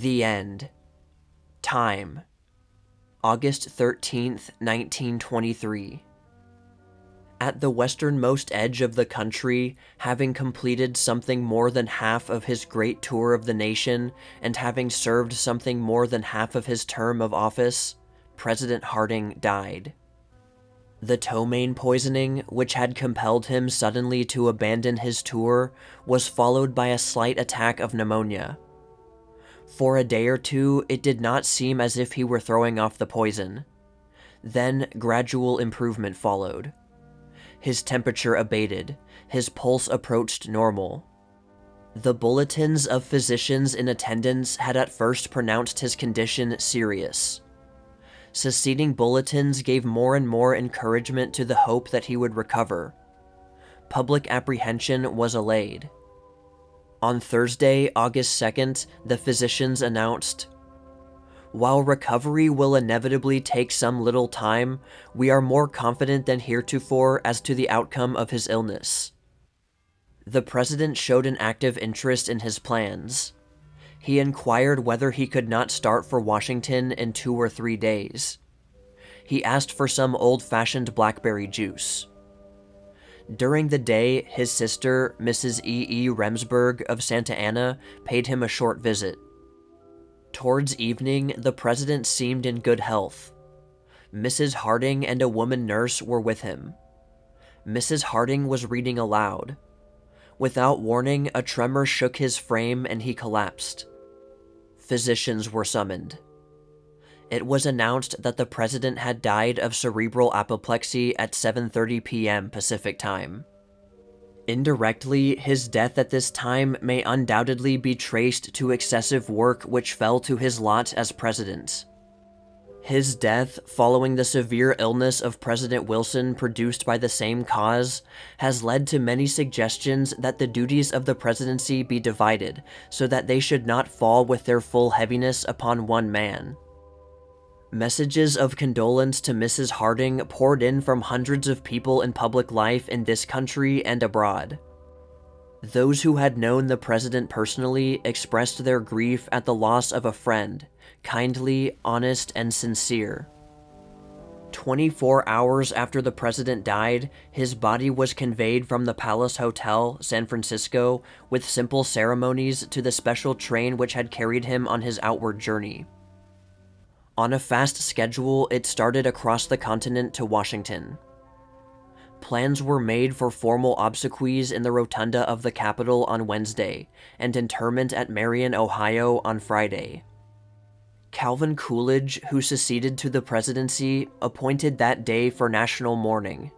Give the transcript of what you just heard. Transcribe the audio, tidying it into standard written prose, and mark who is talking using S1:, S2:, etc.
S1: The End. Time: August 13th, 1923. At the westernmost edge of the country, having completed something more than half of his great tour of the nation, and having served something more than half of his term of office, President Harding died. The ptomaine poisoning, which had compelled him suddenly to abandon his tour, was followed by a slight attack of pneumonia. For a day or two, it did not seem as if he were throwing off the poison. Then, gradual improvement followed. His temperature abated, his pulse approached normal. The bulletins of physicians in attendance had at first pronounced his condition serious. Succeeding bulletins gave more and more encouragement to the hope that he would recover. Public apprehension was allayed. On Thursday, August 2nd, the physicians announced, "While recovery will inevitably take some little time, we are more confident than heretofore as to the outcome of his illness." The president showed an active interest in his plans. He inquired whether he could not start for Washington in 2 or 3 days. He asked for some old-fashioned blackberry juice. During the day, his sister, Mrs. E. Remsburg of Santa Ana, paid him a short visit. Towards evening, the president seemed in good health. Mrs. Harding and a woman nurse were with him. Mrs. Harding was reading aloud. Without warning, a tremor shook his frame and he collapsed. Physicians were summoned. It was announced that the president had died of cerebral apoplexy at 7:30 p.m. Pacific Time. Indirectly, his death at this time may undoubtedly be traced to excessive work which fell to his lot as president. His death, following the severe illness of President Wilson produced by the same cause, has led to many suggestions that the duties of the presidency be divided, so that they should not fall with their full heaviness upon one man. Messages of condolence to Mrs. Harding poured in from hundreds of people in public life in this country and abroad. Those who had known the president personally expressed their grief at the loss of a friend, kindly, honest, and sincere. 24 hours after the president died, his body was conveyed from the Palace Hotel, San Francisco, with simple ceremonies to the special train which had carried him on his outward journey. On a fast schedule, it started across the continent to Washington. Plans were made for formal obsequies in the rotunda of the Capitol on Wednesday, and interment at Marion, Ohio on Friday. Calvin Coolidge, who succeeded to the presidency, appointed that day for national mourning.